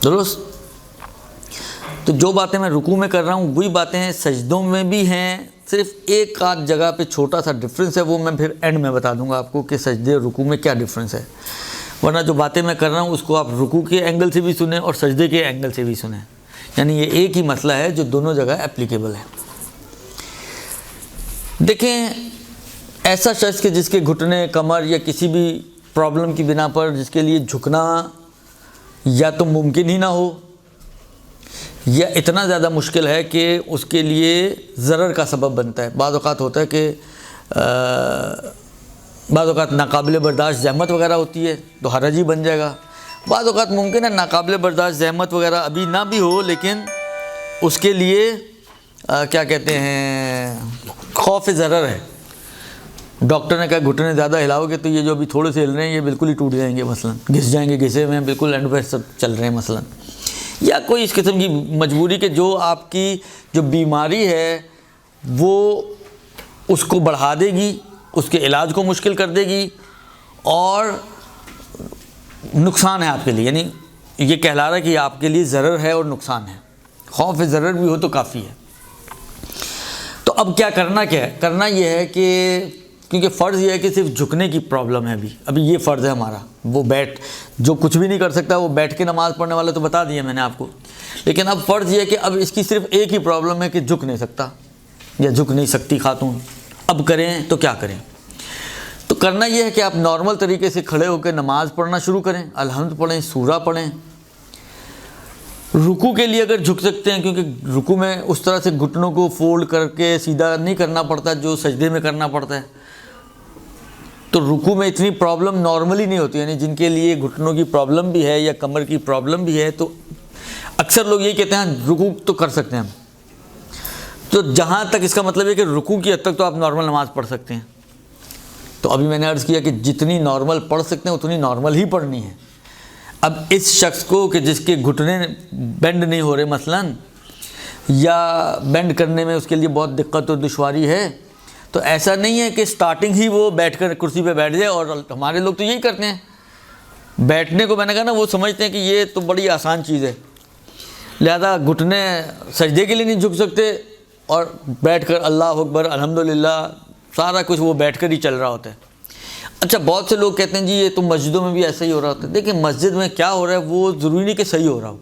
Speaker 1: درست. تو جو باتیں میں رکوع میں کر رہا ہوں وہی باتیں سجدوں میں بھی ہیں، صرف ایک آدھ جگہ پہ چھوٹا سا ڈفرینس ہے، وہ میں پھر اینڈ میں بتا دوں گا آپ کو کہ سجدے اور رکوع میں کیا ڈفرینس ہے. ورنہ جو باتیں میں کر رہا ہوں اس کو آپ رکوع کے اینگل سے بھی سنیں اور سجدے کے اینگل سے بھی سنیں، یعنی یہ ایک ہی مسئلہ ہے جو دونوں جگہ اپلیکیبل ہے. دیکھیں، ایسا شخص کہ جس کے گھٹنے، کمر یا کسی بھی پرابلم کی بنا پر جس کے لیے جھکنا یا تو ممکن ہی نہ ہو یا اتنا زیادہ مشکل ہے کہ اس کے لیے ضرر کا سبب بنتا ہے. بعض اوقات ہوتا ہے کہ بعض اوقات ناقابل برداشت زحمت وغیرہ ہوتی ہے تو حرج ہی بن جائے گا. بعض اوقات ممکن ہے ناقابل برداشت زحمت وغیرہ ابھی نہ بھی ہو، لیکن اس کے لیے کیا کہتے ہیں، خوف ضرر ہے. ڈاکٹر نے کہا گھٹنے زیادہ ہلاؤ گے تو یہ جو ابھی تھوڑے سے ہل رہے ہیں یہ بالکل ہی ٹوٹ جائیں گے، مثلا گھس جائیں گے، گھسے ہوئے ہیں بالکل اینڈ پہ سب چل رہے ہیں مثلا، یا کوئی اس قسم کی مجبوری کہ جو آپ کی جو بیماری ہے وہ اس کو بڑھا دے گی، اس کے علاج کو مشکل کر دے گی اور نقصان ہے آپ کے لیے، یعنی یہ کہلا رہا ہے کہ یہ آپ کے لیے ضرر ہے اور نقصان ہے. خوف ضرر بھی ہو تو کافی ہے. تو اب کیا ہے، کرنا یہ ہے کہ کیونکہ فرض یہ ہے کہ صرف جھکنے کی پرابلم ہے، ابھی یہ فرض ہے ہمارا، وہ جو کچھ بھی نہیں کر سکتا وہ بیٹھ کے نماز پڑھنے والا تو بتا دیا میں نے آپ کو، لیکن اب فرض یہ ہے کہ اب اس کی صرف ایک ہی پرابلم ہے کہ جھک نہیں سکتا یا جھک نہیں سکتی خاتون. اب کریں تو کیا کریں؟ تو کرنا یہ ہے کہ آپ نارمل طریقے سے کھڑے ہو کے نماز پڑھنا شروع کریں، الحمد پڑھیں، سورہ پڑھیں. رکوع کے لیے اگر جھک سکتے ہیں، کیونکہ رکوع میں اس طرح سے گھٹنوں کو فولڈ کر کے سیدھا نہیں کرنا پڑتا جو سجدے میں کرنا پڑتا ہے، تو رکوع میں اتنی پرابلم نارملی نہیں ہوتی، یعنی جن کے لیے گھٹنوں کی پرابلم بھی ہے یا کمر کی پرابلم بھی ہے تو اکثر لوگ یہی کہتے ہیں رکوع تو کر سکتے ہیں ہم. تو جہاں تک اس کا مطلب ہے کہ رکوع کی حد تک تو آپ نارمل نماز پڑھ سکتے ہیں. تو ابھی میں نے عرض کیا کہ جتنی نارمل پڑھ سکتے ہیں اتنی نارمل ہی پڑھنی ہے. اب اس شخص کو کہ جس کے گھٹنے بینڈ نہیں ہو رہے مثلا، یا بینڈ کرنے میں اس کے لیے بہت دقت و دشواری ہے، تو ایسا نہیں ہے کہ سٹارٹنگ ہی وہ بیٹھ کر کرسی پہ بیٹھ جائے. اور ہمارے لوگ تو یہی کرتے ہیں، بیٹھنے کو میں نے کہا نا وہ سمجھتے ہیں کہ یہ تو بڑی آسان چیز ہے، لہذا گھٹنے سجدے کے لیے نہیں جھک سکتے اور بیٹھ کر اللہ اکبر الحمدللہ سارا کچھ وہ بیٹھ کر ہی چل رہا ہوتا ہے۔ اچھا بہت سے لوگ کہتے ہیں جی یہ تو مسجدوں میں بھی ایسا ہی ہو رہا ہوتا ہے۔ دیکھیں مسجد میں کیا ہو رہا ہے وہ ضروری نہیں کہ صحیح ہو رہا ہو،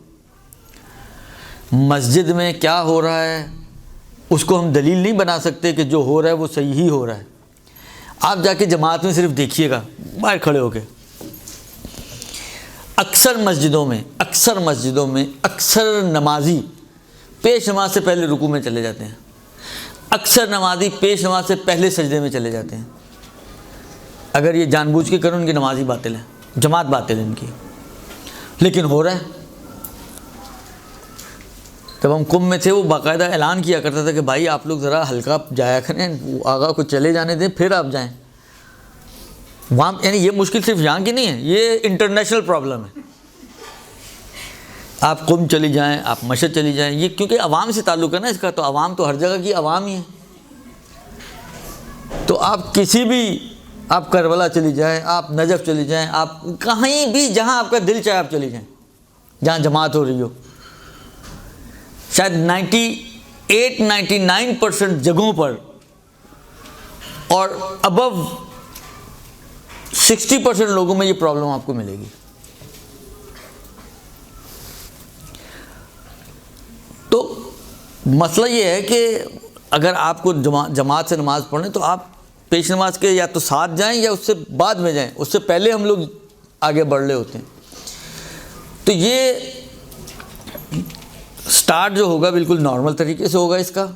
Speaker 1: مسجد میں کیا ہو رہا ہے اس کو ہم دلیل نہیں بنا سکتے کہ جو ہو رہا ہے وہ صحیح ہی ہو رہا ہے۔ آپ جا کے جماعت میں صرف دیکھیے گا باہر کھڑے ہو کے، اکثر مسجدوں میں اکثر نمازی پیش نماز سے پہلے رکوع میں چلے جاتے ہیں، اکثر نمازی پیش نماز سے پہلے سجدے میں چلے جاتے ہیں۔ اگر یہ جان بوجھ کے کریں ان کی نماز ہی باطل ہے، جماعت باطل ہے ان کی، لیکن ہو رہا ہے۔ جب ہم کم میں تھے وہ باقاعدہ اعلان کیا کرتا تھا کہ بھائی آپ لوگ ذرا ہلکا جایا کریں، آگا کو چلے جانے دیں پھر آپ جائیں وہاں۔ یعنی یہ مشکل صرف یہاں کی نہیں ہے، یہ انٹرنیشنل پرابلم ہے۔ آپ قم چلی جائیں، آپ مشہد چلی جائیں، یہ کیونکہ عوام سے تعلق ہے نا اس کا، تو عوام تو ہر جگہ کی عوام ہی ہے۔ تو آپ کسی بھی، آپ کربلا چلی جائیں، آپ نجف چلی جائیں، آپ کہیں بھی جہاں آپ کا دل چاہے آپ چلی جائیں، جہاں جماعت ہو رہی ہو۔ شاید 98-99% جگہوں پر اور ابو 60% لوگوں میں یہ پرابلم آپ کو ملے گی۔ تو مسئلہ یہ ہے کہ اگر آپ کو جماعت سے نماز پڑھیں تو آپ پیش نماز کے یا تو ساتھ جائیں یا اس سے بعد میں جائیں، اس سے پہلے ہم لوگ آگے بڑھ رہے ہوتے ہیں۔ تو یہ سٹارٹ جو ہوگا بالکل نارمل طریقے سے ہوگا، اس کا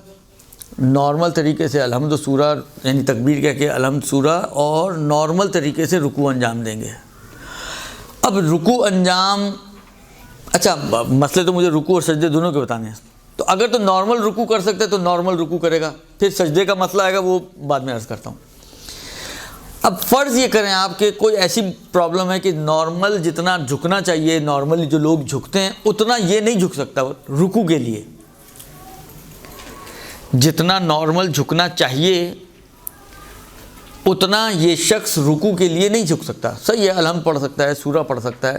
Speaker 1: نارمل طریقے سے الحمد سورہ یعنی تکبیر کہہ کے الحمد سورہ، اور نارمل طریقے سے رکوع انجام دیں گے۔ اب رکوع انجام، اچھا مسئلے تو مجھے رکوع اور سجدے دونوں کے بتانے ہیں۔ تو اگر تو نارمل رکوع کر سکتے تو نارمل رکوع کرے گا، پھر سجدے کا مسئلہ آئے گا وہ بعد میں عرض کرتا ہوں۔ اب فرض یہ کریں آپ کے کوئی ایسی پرابلم ہے کہ نارمل جتنا جھکنا چاہیے، نارملی جو لوگ جھکتے ہیں اتنا یہ نہیں جھک سکتا رکوع کے لیے، جتنا نارمل جھکنا چاہیے اتنا یہ شخص رکوع کے لیے نہیں جھک سکتا۔ صحیح ہے، الحمد پڑھ سکتا ہے، سورہ پڑھ سکتا ہے،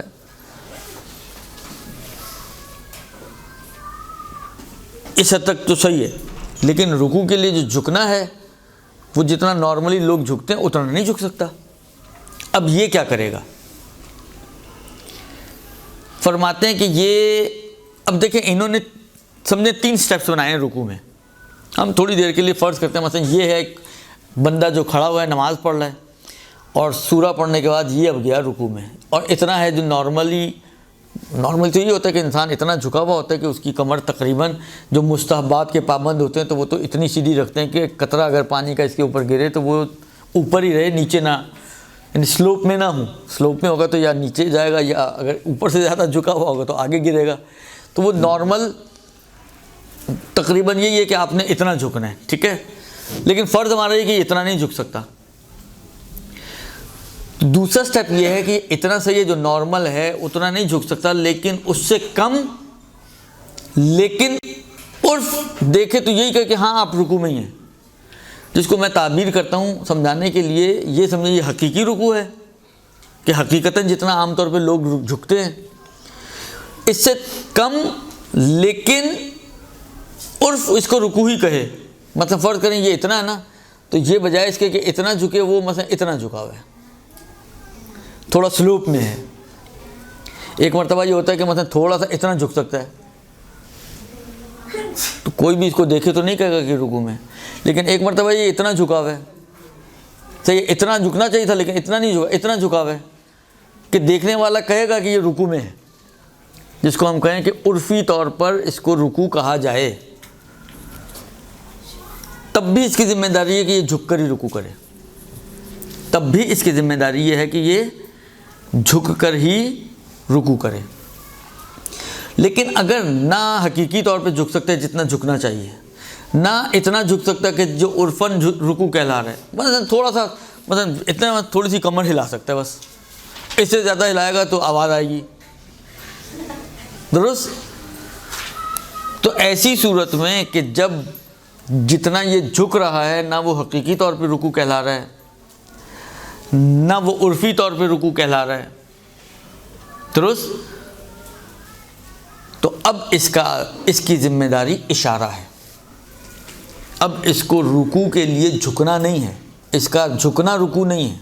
Speaker 1: اس حد تک تو صحیح ہے، لیکن رکوع کے لیے جو جھکنا ہے وہ جتنا نارملی لوگ جھکتے ہیں اتنا نہیں جھک سکتا۔ اب یہ کیا کرے گا؟ فرماتے ہیں کہ یہ، اب دیکھیں انہوں نے سمجھے 3 سٹیپس بنائے ہیں رکوع میں۔ ہم تھوڑی دیر کے لیے فرض کرتے ہیں، مثلا یہ ہے ایک بندہ جو کھڑا ہوا ہے نماز پڑھ رہا ہے اور سورہ پڑھنے کے بعد یہ اب گیا رکوع میں، اور اتنا ہے جو نارملی تو یہ ہوتا ہے کہ انسان اتنا جھکا ہوا ہوتا ہے کہ اس کی کمر تقریباً جو مستحبات کے پابند ہوتے ہیں تو وہ تو اتنی سیدھی رکھتے ہیں کہ قطرہ اگر پانی کا اس کے اوپر گرے تو وہ اوپر ہی رہے، نیچے نہ، یعنی سلوپ میں نہ ہوں۔ سلوپ میں ہوگا تو یا نیچے جائے گا، یا اگر اوپر سے زیادہ جھکا ہوا ہوگا تو آگے گرے گا۔ تو وہ نارمل تقریباً یہی ہے کہ آپ نے اتنا جھکنا ہے، ٹھیک ہے، لیکن فرض ہمارا یہ کہ اتنا نہیں جھک سکتا۔ دوسرا سٹیپ یہ ہے کہ اتنا صحیح ہے، جو نارمل ہے اتنا نہیں جھک سکتا، لیکن اس سے کم، لیکن عرف دیکھے تو یہی کہ ہاں آپ رکوع میں ہی ہیں، جس کو میں تعبیر کرتا ہوں سمجھانے کے لیے، یہ سمجھیں یہ حقیقی رکوع ہے کہ حقیقتاً جتنا عام طور پہ لوگ جھکتے ہیں اس سے کم، لیکن عرف اس کو رکوع ہی کہے۔ مطلب فرض کریں یہ اتنا ہے نا، تو یہ بجائے اس کے کہ اتنا جھکے وہ مثلا اتنا جھکا ہوا ہے، تھوڑا سلوپ میں ہے۔ ایک مرتبہ یہ ہوتا ہے کہ مثلا تھوڑا سا اتنا جھک سکتا ہے، تو کوئی بھی اس کو دیکھے تو نہیں کہے گا کہ رکوع میں، لیکن ایک مرتبہ یہ اتنا جھکا ہوا ہے، صحیح اتنا جھکنا چاہیے تھا لیکن اتنا نہیں جھکا، اتنا جھکا ہوا ہے کہ دیکھنے والا کہے گا کہ یہ رکوع میں ہے، جس کو ہم کہیں کہ عرفی طور پر اس کو رکوع کہا جائے۔ تب بھی اس کی ذمہ داری ہے کہ یہ جھک کر ہی رکوع کرے، تب بھی اس کی ذمہ داری یہ ہے کہ یہ جھک کر ہی رکوع کرے۔ لیکن اگر نہ حقیقی طور پہ جھک سکتے جتنا جھکنا چاہیے، نہ اتنا جھک سکتا کہ جو عرفاً رکوع کہلا رہا ہے، مثلا تھوڑا سا، مثلا اتنا تھوڑی سی کمر ہلا سکتا ہے بس، اس سے زیادہ ہلائے گا تو آواز آئے گی، درست؟ تو ایسی صورت میں کہ جب جتنا یہ جھک رہا ہے نہ وہ حقیقی طور پہ رکوع کہلا رہا ہے، نہ وہ عرفی طور پہ رکوع کہلا رہا ہے، درست. تو اب اس کی ذمہ داری اشارہ ہے. اب اس کو رکوع کے لیے جھکنا نہیں ہے, اس کا جھکنا رکوع نہیں ہے,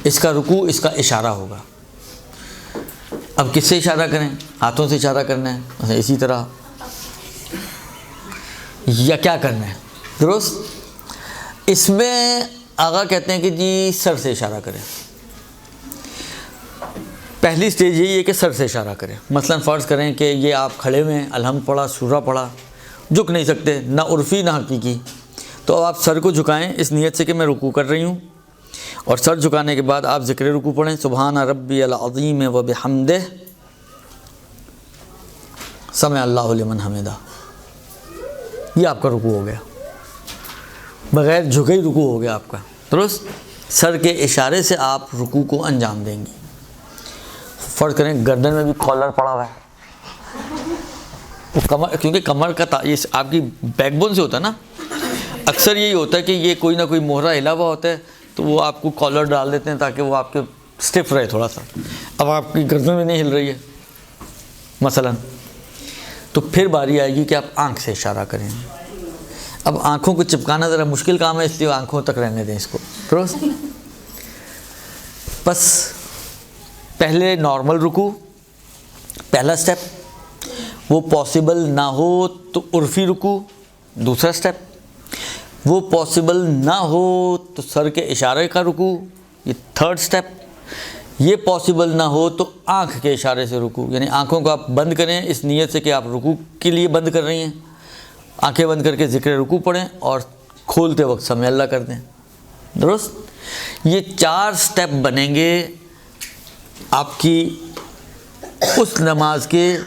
Speaker 1: اس کا رکوع اس کا اشارہ ہوگا. اب کس سے اشارہ کریں؟ ہاتھوں سے اشارہ کرنا ہے مثلا اسی طرح, یا کیا کرنا ہے؟ درست. اس میں آغا کہتے ہیں کہ جی سر سے اشارہ کریں. پہلی سٹیج یہی ہے کہ سر سے اشارہ کریں. مثلا فرض کریں کہ یہ آپ کھڑے ہوئے ہیں, الحمد پڑھا, سورہ پڑھا, جھک نہیں سکتے, نہ عرفی نہ حقیقی, تو اب آپ سر کو جھکائیں اس نیت سے کہ میں رکوع کر رہی ہوں, اور سر جھکانے کے بعد آپ ذکر رکوع پڑھیں, سبحان ربی العظیم و بحمدہ سمع اللہ لمن حمدہ. یہ آپ کا رکوع ہو گیا, بغیر جھکے ہی رکوع ہو گیا آپ کا. درست. سر کے اشارے سے آپ رکوع کو انجام دیں گی. فرض کریں گردن میں بھی کالر پڑا ہوا ہے, کمر, کیونکہ کمر کا یہ آپ کی بیک بون سے ہوتا ہے نا, اکثر یہی ہوتا ہے کہ یہ کوئی نہ کوئی موہرا ہلا ہوا ہوتا ہے, تو وہ آپ کو کالر ڈال دیتے ہیں تاکہ وہ آپ کے اسٹیف رہے تھوڑا سا. اب آپ کی گردن میں نہیں ہل رہی ہے مثلا, تو پھر باری آئے گی کہ آپ آنکھ سے اشارہ کریں. اب آنکھوں کو چپکانا ذرا مشکل کام ہے, اس لیے آنکھوں تک رہنے دیں اس کو. درست. بس پہلے نارمل رکوع, پہلا سٹیپ. وہ پاسبل نہ ہو تو عرفی رکوع, دوسرا سٹیپ. وہ پاسبل نہ ہو تو سر کے اشارے کا رکوع, یہ تھرڈ سٹیپ. یہ پاسبل نہ ہو تو آنکھ کے اشارے سے رکوع, یعنی آنکھوں کو آپ بند کریں اس نیت سے کہ آپ رکوع کے لیے بند کر رہی ہیں, آنکھیں بند کر کے ذکر رکوع پڑھیں اور کھولتے وقت سمع اللہ کر دیں. درست. یہ 4 سٹیپ بنیں گے آپ کی اس نماز کے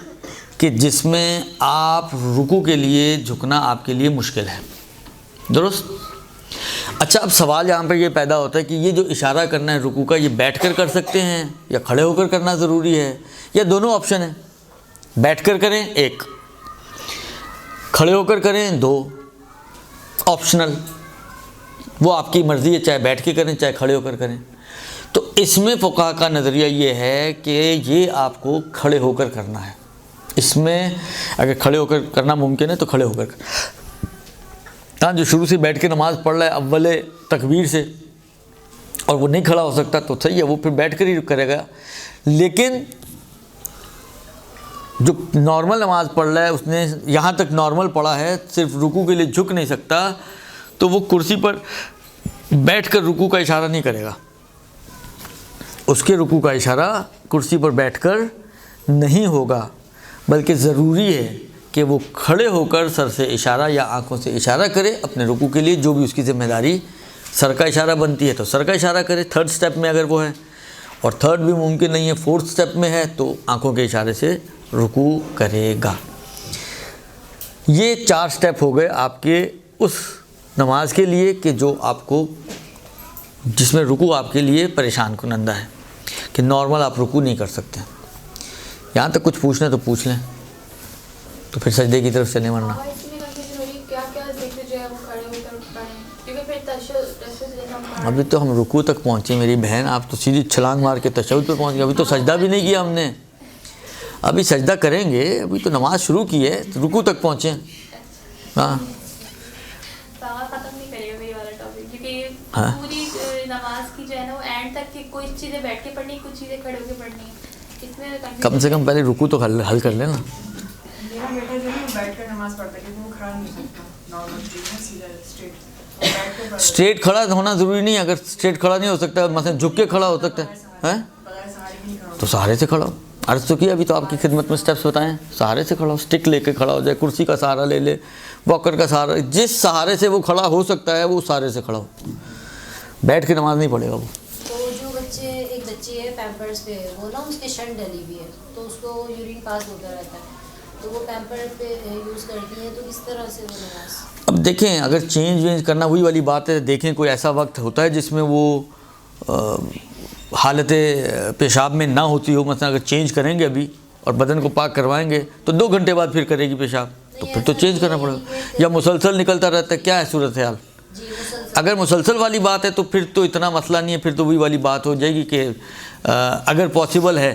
Speaker 1: کہ جس میں آپ رکوع کے لیے جھکنا آپ کے لیے مشکل ہے. درست. اچھا, اب سوال یہاں پہ یہ پیدا ہوتا ہے کہ یہ جو اشارہ کرنا ہے رکوع کا, یہ بیٹھ کر کر سکتے ہیں یا کھڑے ہو کر کرنا ضروری ہے, یا دونوں آپشن ہیں؟ بیٹھ کر کریں 1, کھڑے ہو کر کریں 2, آپشنل. وہ آپ کی مرضی ہے, چاہے بیٹھ کے کریں چاہے کھڑے ہو کر کریں. تو اس میں فقہا کا نظریہ یہ ہے کہ یہ آپ کو کھڑے ہو کر کرنا ہے. اس میں اگر کھڑے ہو کر کرنا ممکن ہے تو کھڑے ہو کر. ہاں, جو شروع سے بیٹھ کے نماز پڑھ رہا ہے اول تکبیر سے اور وہ نہیں کھڑا ہو سکتا تو صحیح ہے, وہ پھر بیٹھ کر ہی کرے گا. لیکن جو نارمل نماز پڑھ رہا ہے, اس نے یہاں تک نارمل پڑھا ہے, صرف رکوع کے لیے جھک نہیں سکتا, تو وہ کرسی پر بیٹھ کر رکوع کا اشارہ نہیں کرے گا. اس کے رکوع کا اشارہ کرسی پر بیٹھ کر نہیں ہوگا, بلکہ ضروری ہے کہ وہ کھڑے ہو کر سر سے اشارہ یا آنکھوں سے اشارہ کرے اپنے رکوع کے لیے. جو بھی اس کی ذمہ داری سر کا اشارہ بنتی ہے تو سر کا اشارہ کرے تھرڈ سٹیپ میں اگر وہ ہے, اور تھرڈ بھی ممکن نہیں ہے, فورتھ سٹیپ میں ہے تو آنکھوں کے اشارے سے رکوع کرے گا. یہ 4 سٹیپ ہو گئے آپ کے اس نماز کے لیے کہ جو آپ کو, جس میں رکوع آپ کے لیے پریشان کنندہ ہے, کہ نارمل آپ رکوع نہیں کر سکتے. یہاں تک کچھ پوچھنا تو پوچھ لیں, تو پھر سجدے کی طرف چلیں. ورنہ ابھی تو ہم رکوع تک پہنچے میری بہن, آپ تو سیدھی چھلانگ مار کے تشہد پہ پہنچ گئے. ابھی تو سجدہ بھی نہیں کیا ہم نے, ابھی سجدہ کریں گے, ابھی تو نماز شروع کی ہے, رکوع تک پہنچے. ہاں
Speaker 2: پوری نماز کی جو ہے نا وہ اینڈ تک کہ کچھ چیزیں بیٹھ کے پڑھنی, کچھ چیزیں کھڑے ہو کے پڑھنی, اس میں
Speaker 1: کم سے کم پہلے رکوع تو حل کر لینا.
Speaker 3: میرا بیٹا جو ہے بیٹھ کر نماز پڑھتا ہے کیونکہ وہ کھڑا نہیں سکتا. نارمل چیز ہے, سیدھا اسٹریٹ.
Speaker 1: اسٹریٹ کھڑا ہونا ضروری نہیں. اگر اسٹریٹ کھڑا نہیں ہو سکتا, مثلا جھک کے کھڑا ہو سکتا ہے تو سہارے سے کھڑا ہو. عرض تو کیا ابھی تو آپ کی خدمت میں سٹیپس بتائیں. سہارے سے کھڑا ہو, اسٹک لے کے کھڑا ہو جائے, کرسی کا سہارا لے لے, واکر کا سہارا, جس سہارے سے وہ کھڑا ہو سکتا ہے وہ سہارے سے کھڑا ہو. بیٹھ کے نماز نہیں پڑھے گا وہ.
Speaker 4: تو جو بچے, ایک بچی ہے پیمپرس پہ, وہ نا اس کی شرٹ ڈلی ہوئی ہے تو اس کو یورین پاس ہوتا رہتا ہے, تو وہ پیمپر پہ یوز کرتی ہیں, تو کس طرح سے وہ نماز؟
Speaker 1: اب دیکھیں, اگر چینج وینج کرنا وہی والی بات ہے. دیکھیں کوئی ایسا وقت ہوتا ہے جس میں وہ حالت پیشاب میں نہ ہوتی ہو, مثلا اگر چینج کریں گے ابھی اور بدن کو پاک کروائیں گے تو 2 گھنٹے بعد پھر کرے گی پیشاب, تو پھر تو چینج کرنا پڑے گا. یا مسلسل نکلتا رہتا ہے, کیا ہے صورتحال؟ اگر مسلسل والی بات ہے تو پھر تو اتنا مسئلہ نہیں ہے, پھر تو وہی والی بات ہو جائے گی کہ اگر پاسبل ہے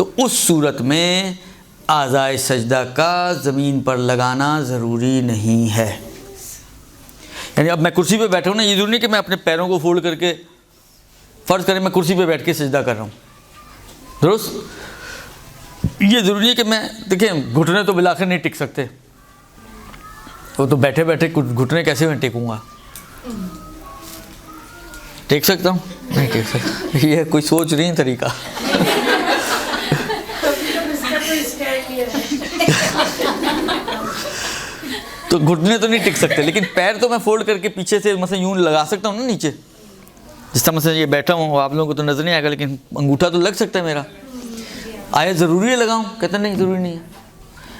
Speaker 1: تو اس صورت میں اعضائے سجدہ کا زمین پر لگانا ضروری نہیں ہے. یعنی اب میں کرسی پہ بیٹھا ہوں نا, یہ ضروری نہیں کہ میں اپنے پیروں کو فولڈ کر کے, فرض کریں میں کرسی پہ بیٹھ کے سجدہ کر رہا ہوں, درست, یہ ضروری ہے کہ میں, دیکھیں گھٹنے تو بالآخر نہیں ٹک سکتے, وہ تو بیٹھے بیٹھے گھٹنے کیسے میں ٹکوں گا, ٹیک سکتا ہوں نہیں ٹیک سکتا, یہ کوئی سوچ رہی طریقہ. تو گھٹنے تو نہیں ٹک سکتے, لیکن پیر تو میں فولڈ کر کے پیچھے سے مثلا یوں لگا سکتا ہوں نا نیچے, جس طرح مثلا یہ بیٹھا ہوں, آپ لوگوں کو تو نظر نہیں آئے گا لیکن انگوٹھا تو لگ سکتا ہے میرا. آیا ضروری ہے لگاؤں؟ کہتے ہیں نہیں ضروری نہیں ہے.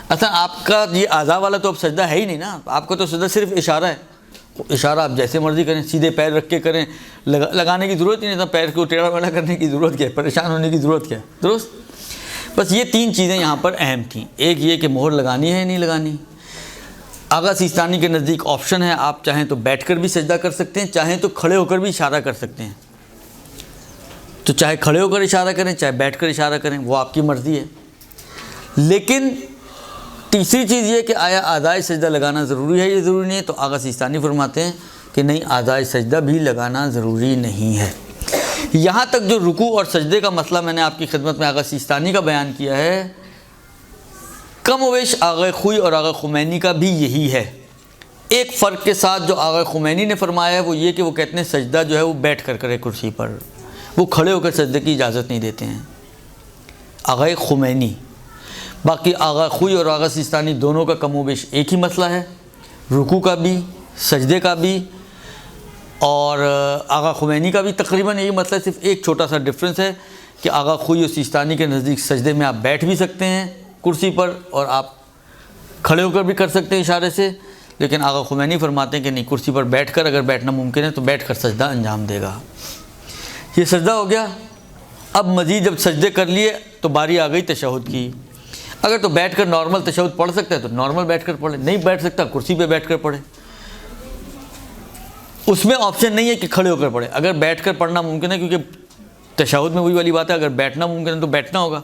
Speaker 1: اچھا آپ کا یہ اعضاء والا تو اب سجدہ ہے ہی نہیں نا, آپ کا تو سجدہ صرف اشارہ ہے. اشارہ آپ جیسے مرضی کریں, سیدھے پیر رکھ کے کریں, لگانے کی ضرورت ہی نہیں تھا, پیر کو ٹیڑھا میڑھا کرنے کی ضرورت کیا ہے, پریشان ہونے کی ضرورت کیا ہے, درست. بس یہ 3 چیزیں یہاں پر اہم تھیں. ایک یہ کہ مہر لگانی ہے یا نہیں لگانی. آغا سیستانی کے نزدیک آپشن ہے, آپ چاہیں تو بیٹھ کر بھی سجدہ کر سکتے ہیں, چاہیں تو کھڑے ہو کر بھی اشارہ کر سکتے ہیں. تو چاہے کھڑے ہو کر اشارہ کریں چاہے بیٹھ کر اشارہ کریں, وہ آپ کی مرضی ہے. لیکن تیسری چیز یہ کہ آیا اعضائے سجدہ لگانا ضروری ہے یا ضروری نہیں ہے, تو آغا سیستانی فرماتے ہیں کہ نہیں, اعضائے سجدہ بھی لگانا ضروری نہیں ہے. یہاں تک جو رکوع اور سجدے کا مسئلہ میں نے آپ کی خدمت میں آغا سیستانی کا بیان کیا ہے, کم و بیش آغا خوئی اور آغا خمینی کا بھی یہی ہے. ایک فرق کے ساتھ جو آغا خمینی نے فرمایا ہے وہ یہ کہ وہ کہتے ہیں سجدہ جو ہے وہ بیٹھ کر کرے کرسی پر, وہ کھڑے ہو کر سجدے کی اجازت نہیں دیتے ہیں, آغا خمینی. باقی آغا خوئی اور آغا سیستانی دونوں کا کم و بیش ایک ہی مسئلہ ہے, رکوع کا بھی سجدے کا بھی, اور آغا خمینی کا بھی تقریباً یہی مسئلہ ہے. صرف ایک چھوٹا سا ڈفرینس ہے کہ آغا خوئی اور سیستانی کے نزدیک سجدے میں آپ بیٹھ بھی سکتے ہیں کرسی پر, اور آپ کھڑے ہو کر بھی کر سکتے ہیں اشارے سے, لیکن آغا خمینی فرماتے ہیں کہ نہیں, کرسی پر بیٹھ کر اگر بیٹھنا ممکن ہے تو بیٹھ کر سجدہ انجام دے گا. یہ سجدہ ہو گیا. اب مزید جب سجدے کر لیے تو باری آ گئی تشہد کی. اگر تو بیٹھ کر نارمل تشہد پڑھ سکتا ہے تو نارمل بیٹھ کر پڑھے, نہیں بیٹھ سکتا کرسی پہ بیٹھ کر پڑھے. اس میں آپشن نہیں ہے کہ کھڑے ہو کر پڑھے. اگر بیٹھ کر پڑھنا ممکن ہے, کیونکہ تشہد میں وہی والی بات ہے, اگر بیٹھنا ممکن ہے تو بیٹھنا ہوگا.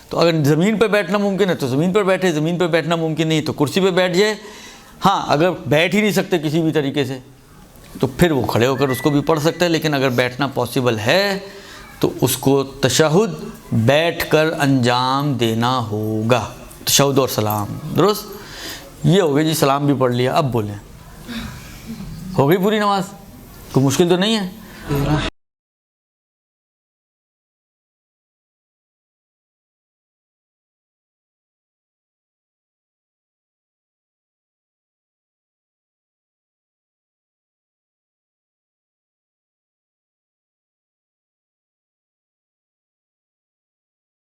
Speaker 1: تو اگر زمین پہ بیٹھنا ممکن ہے تو زمین پر بیٹھے, زمین پہ بیٹھنا ممکن نہیں تو کرسی پہ بیٹھ جائے. ہاں اگر بیٹھ ہی نہیں سکتے کسی بھی طریقے سے تو پھر وہ کھڑے ہو کر اس کو بھی پڑھ سکتا ہے. لیکن اگر بیٹھنا پاسبل ہے تو اس کو تشہد بیٹھ کر انجام دینا ہوگا, تشہد اور سلام, درست. یہ ہو گیا جی, سلام بھی پڑھ لیا. اب بولیں, ہو گئی پوری نماز, کوئی مشکل تو نہیں ہے.